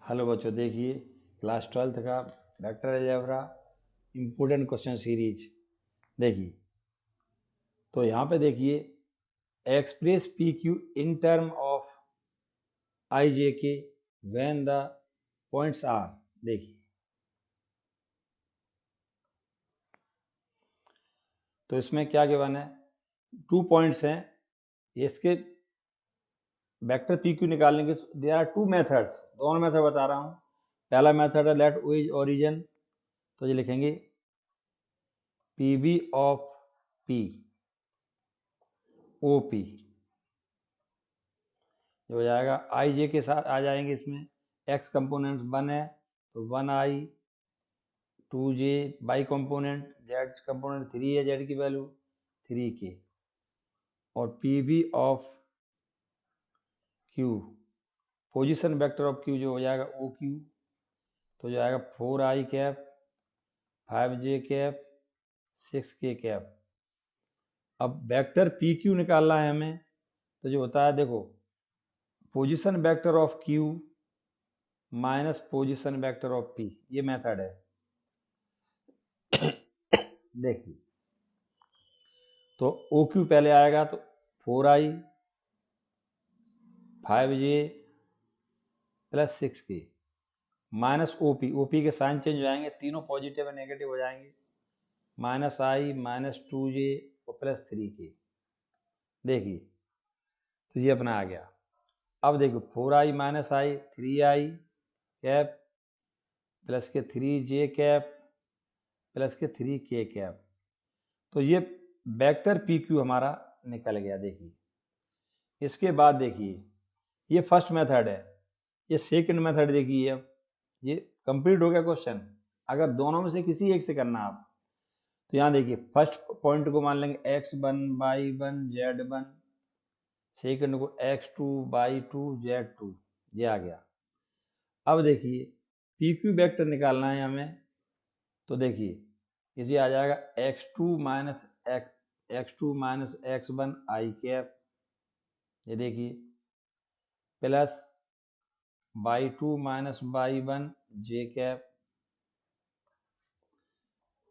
Hello बच्चों, देखिए class 12th का vector algebra important question series देखिए। तो यहाँ पे देखिए, express P Q in term of I J K when the points are. देखिए, तो इसमें क्या गिवन है, 2 पॉइंट्स हैं। इसके वेक्टर पी क्यू निकालने के देयर आर 2 मेथड्स, दोनों मेथड बता रहा हूँ। पहला मेथड है लेट ओ इज ओरिजिन, तो ये लिखेंगे P B of P O P, जो हो जाएगा आई जे के साथ आ जाएंगे। इसमें एक्स कंपोनेंट्स 1 है तो 1i, 2j by component, Z component 3 है, जेड की वैल्यू 3k, और P B of Q position vector of Q जो हो जाएगा ओ क्यू, तो जो आएगा 4i cap, 5j cap, 6k cap. अब वेक्टर पी क्यू निकालना है हमें, तो जो होता है देखो, position vector of Q minus position vector of P, ये मेथड है। देखिए, तो ओ क्यू पहले आएगा तो 4i 5j plus 6k minus OP, OP के साइन चेंज हो जाएंगे, तीनों पॉजिटिव और नेगेटिव हो जाएंगे, माइनस आई माइनस 2j और प्लस 3k। देखिए, तो ये अपना आ गया। अब देखो 4i माइनस आई 3i कैप प्लस के 3j कैप प्लस के 3k कैप, तो ये वेक्टर पी क्यू हमारा निकल गया। देखिए, इसके बाद देखिए, ये फर्स्ट मेथड है, ये सेकंड मेथड देखिए। अब ये कंप्लीट हो गया क्वेश्चन। अगर दोनों में से किसी एक से करना आप, तो यहाँ देखिए, फर्स्ट पॉइंट को मान लेंगे x1 y1 z1, सेकंड को x2 y2 z2, ये आ गया। अब देखिए, पी क्यू वेक्टर निकालना है हमें, तो देखिए इसे आ जाएगा x2 माइनस x1 आई कैप, ये देखिए, plus y2 minus y1 J cap,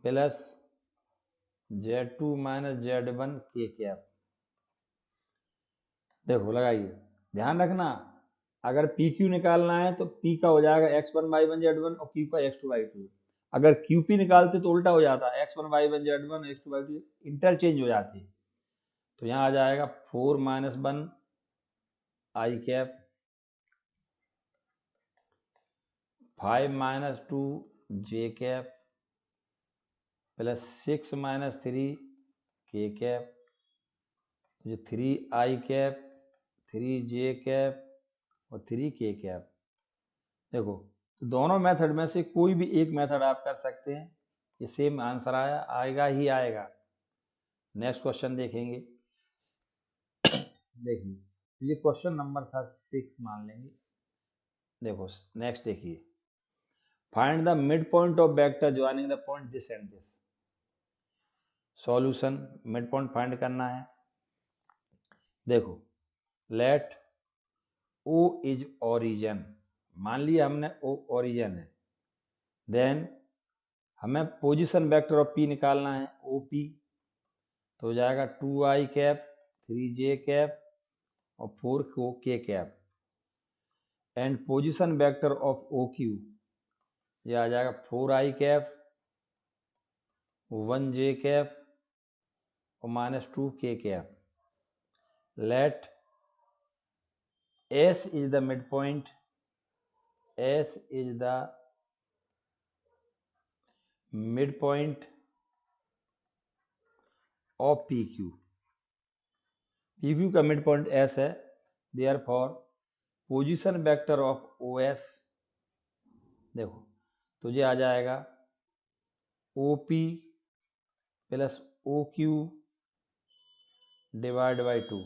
plus z2 minus z1 K cap. देखो लगाइए, ध्यान रखना, अगर पी क्यू निकालना है तो पी का हो जाएगा x1 y1 z1 और क्यू का x2 y2। अगर क्यू पी निकालते तो उल्टा हो जाता, x1 y1 z1 x2 y2 interchange हो जाती। तो यहाँ आ जाएगा 4 माइनस 1 आई कैप, 5 माइनस 2 जे कैप, प्लस 6 माइनस 3 के कैप, जो 3 आई कैप, 3 जे कैप और 3 के कैप। देखो, तो दोनों मेथड में से कोई भी एक मेथड आप कर सकते हैं, ये सेम आंसर आएगा ही आएगा। नेक्स्ट क्वेश्चन देखेंगे। देखिए, ये क्वेश्चन नंबर था 6 मान लेंगे। देखो नेक्स्ट देखिए, find the mid point of vector joining the point this and this. Solution, mid point find करना है। देखो, लेट ओ इज ओरिजिन, मान लिया हमने ओ ओरिजिन है, देन हमें पोजीशन वेक्टर ऑफ पी निकालना है ओ पी, तो हो जाएगा 2i कैप, 3j कैप और 4k cap, and position vector of O Q, ये आ जाएगा 4i कैप, 1j कैप और minus 2k cap. Let S is the midpoint, S is the midpoint of PQ, PQ का mid point S है, therefore position vector of OS, देखो तो ये आ जाएगा OP plus OQ divide by 2।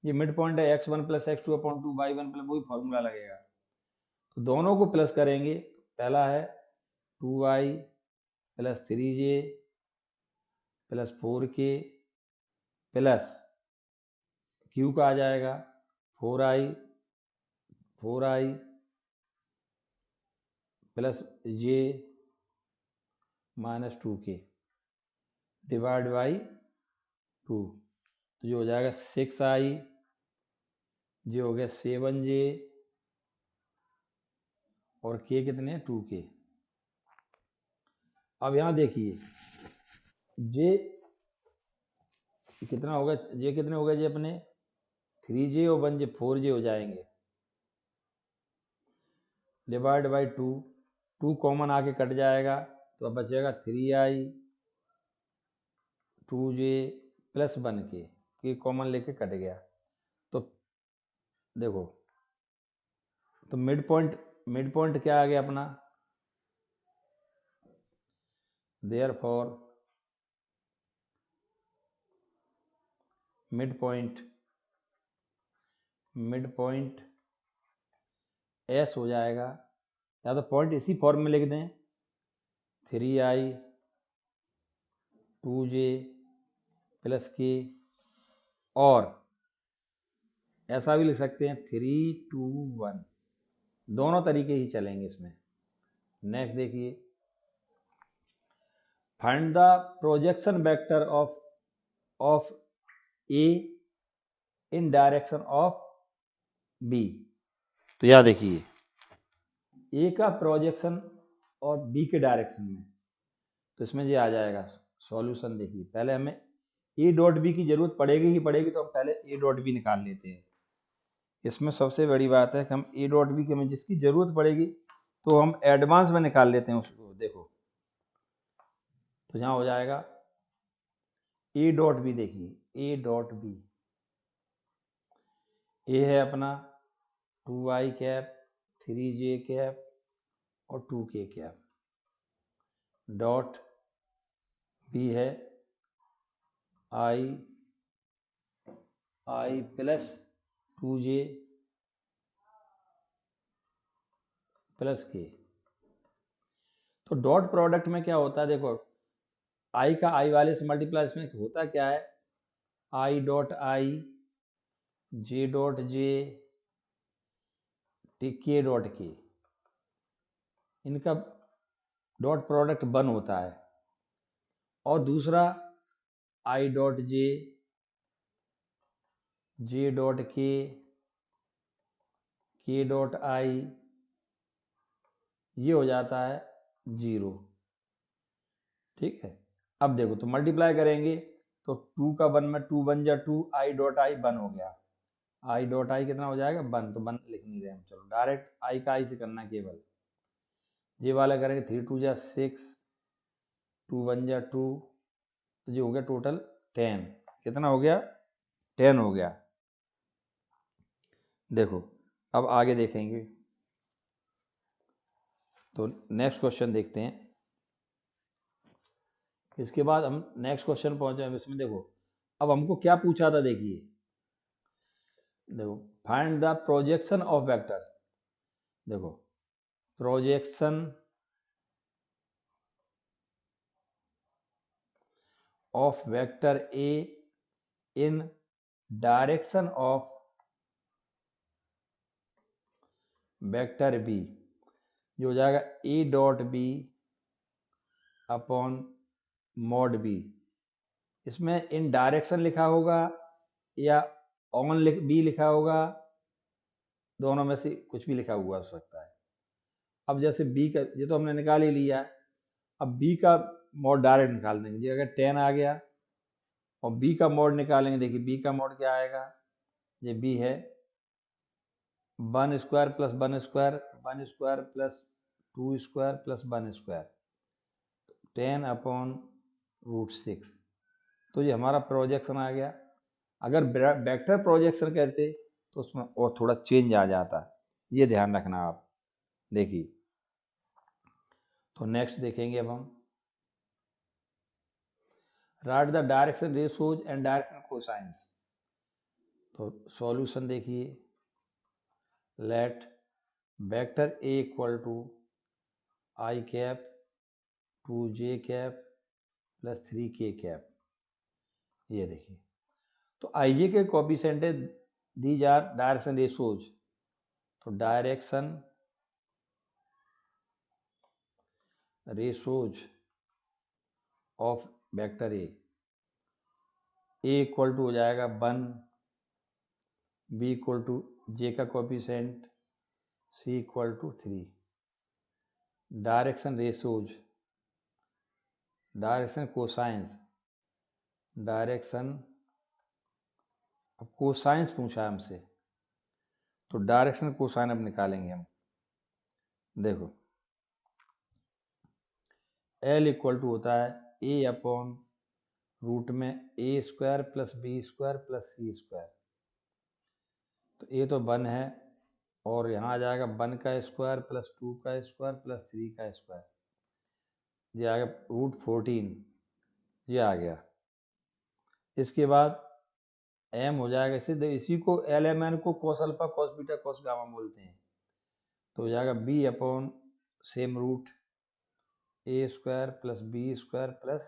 ये mid point है x1 plus x2 upon 2 y1 plus, वही फॉर्मूला लगेगा। तो दोनों को प्लस करेंगे, पहला है 2i plus 3j plus 4k plus Q का आ जाएगा 4i plus J minus 2k divide by 2, तो जो हो जाएगा 6i, ये हो गया 7j और k कितने 2k। अब यहाँ देखिए जे कितना होगा, जे कितने हो गए जी अपने 3j और 1j 4j हो जाएंगे, डिवाइड बाई 2, 2 कॉमन आके कट जाएगा तो अब बचेगा 3i 2j plus 1k common लेके कट गया। तो देखो तो मिड पॉइंट क्या आ गया अपना, देयरफॉर मिड पॉइंट एस हो जाएगा, या तो पॉइंट इसी फॉर्म में लिख दें 3i 2j प्लस k, और ऐसा भी लिख सकते हैं 3 2 1, दोनों तरीके ही चलेंगे इसमें। नेक्स्ट देखिए, find the projection vector of A in direction of B. तो यहाँ देखिए ए का प्रोजेक्शन और बी के डायरेक्शन में, तो इसमें ये आ जाएगा सॉल्यूशन। देखिए पहले हमें ए डॉट बी की जरूरत पड़ेगी ही पड़ेगी, तो हम पहले ए डॉट बी निकाल लेते हैं। इसमें सबसे बड़ी बात है कि हम ए डॉट बी की हमें जिसकी जरूरत पड़ेगी तो हम एडवांस में निकाल लेते हैं उसको। देखो तो यहाँ हो जाएगा ए डॉट बी, देखिए ए डॉट बी, ए है अपना 2i कैप 3j कैप और 2k कैप, डॉट बी है i plus 2j plus k। तो डॉट प्रोडक्ट में क्या होता है, देखो i का i वाले से मल्टीप्लाई, इसमें होता क्या है i dot i j dot j k dot k, इनका डॉट प्रोडक्ट 1 होता है, और दूसरा i dot j dot k dot i, ये हो जाता है 0। ठीक है, अब देखो तो मल्टीप्लाई करेंगे तो 2 का 1 में 2 बन जा 2, i डॉट i 1 हो गया, i डॉट i कितना हो जाएगा 1, तो 1 लिख नहीं रहे हम, चलो डायरेक्ट i का i से करना, केवल ये वाला करेंगे 3 2 जा 6 2 1 जा 2, तो ये हो गया टोटल 10, कितना हो गया 10 हो गया। देखो अब आगे देखेंगे, तो नेक्स्ट क्वेश्चन देखते हैं। इसके बाद हम नेक्स्ट क्वेश्चन पहुंचे, इसमें देखो अब हमको क्या पूछा था, देखिए देखो find the projection of vector. देखो projection of vector A in direction of vector B, जो हो जाएगा A dot B upon mod B. इसमें इन डायरेक्शन लिखा होगा या ऑन बी लिखा होगा, दोनों में से कुछ भी लिखा हुआ हो सकता है। अब जैसे बी का ये तो हमने निकाल ही लिया है, अब बी का मॉड डायरेक्ट निकाल देंगे। अगर 10 आ गया और बी का मॉड निकालेंगे, देखिए बी का मॉड क्या आएगा, ये बी है 1 square plus 1 square 1 square plus 2 square plus 1 square 10 upon √6, तो ये हमारा प्रोजेक्शन आ गया। अगर वेक्टर प्रोजेक्शन करते तो उसमें और थोड़ा चेंज आ जाता, ये ध्यान रखना आप। देखिए तो नेक्स्ट देखेंगे अब हम, write the direction ratios and direction cosines. तो सॉल्यूशन देखिए, let vector A equal to i cap 2j cap plus 3k cap. ये देखिए तो ij के coefficient these are direction ratios, तो direction ratios of vector A equal to हो जाएगा 1, B equal to J का coefficient, C equal to 3। Direction ratios, direction cosines, direction, अब cosines पूछा हमसे तो डायरेक्शन कोसाइन अब निकालेंगे हम। देखो L इक्वल टू होता है ए अपॉन रूट में A square plus B square plus C square. तो ए तो 1 है और यहाँ आ जाएगा 1 का स्क्वायर प्लस 2 का स्क्वायर प्लस 3 का स्क्वायर, ये आ गया रूट 14, ये आ गया। इसके बाद m हो जाएगा, इसी को LMN को cos alpha cos beta cos gamma बोलते हैं। तो हो जाएगा b upon same root A square plus B square plus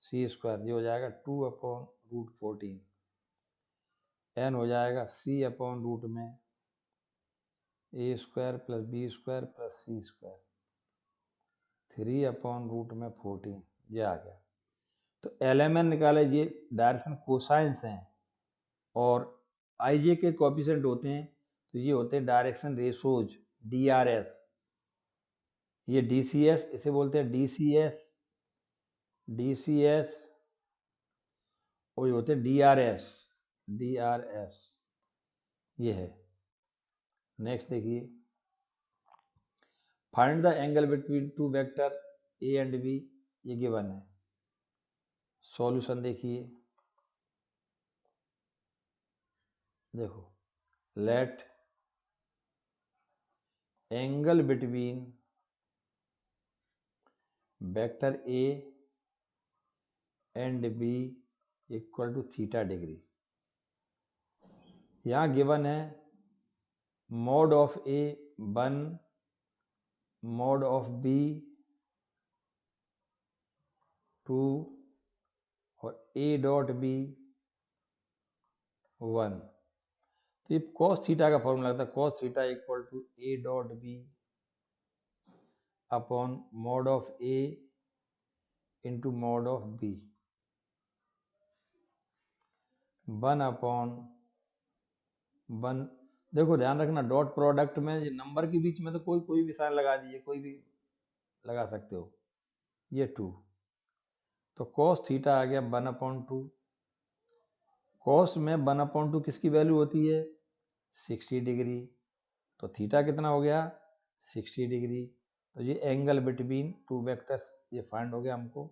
C square, ये हो जाएगा 2 अपॉन रूट 14। n हो जाएगा c अपॉन रूट में A square plus B square plus C square, 3 upon root में 14, ये आ गया। तो LMN निकाले, ये डायरेक्शन कोसाइंस हैं और IJ के कोएफिशिएंट होते हैं, तो ये होते हैं डायरेक्शन रेशोज DRS। ये DCS, इसे बोलते हैं DCS, DCS, और ये होते हैं DRS, DRS, ये है। नेक्स्ट देखिए, find the angle between two vector A and B, ये गिवन है। सॉल्यूशन देखिए, देखो let angle between vector A and B equal to theta degree. यहाँ गिवन है mod of A 1, mod of B 2 और A डॉट B 1। तो ये cos theta का फॉर्मूला लगता है, cos theta equal to A dot B upon mod of A into mod of B, 1 upon 1। देखो ध्यान रखना, डॉट प्रोडक्ट में ये नंबर के बीच में तो कोई भी साइन लगा दीजिए, कोई भी लगा सकते हो। ये 2, तो cos थीटा आ गया 1 अपॉन 2। cos में 1 अपॉन 2 किसकी वैल्यू होती है? 60 डिग्री। तो थीटा कितना हो गया? 60 डिग्री। तो ये एंगल बिटवीन टू वेक्टर्स ये फाइंड हो गया हमको।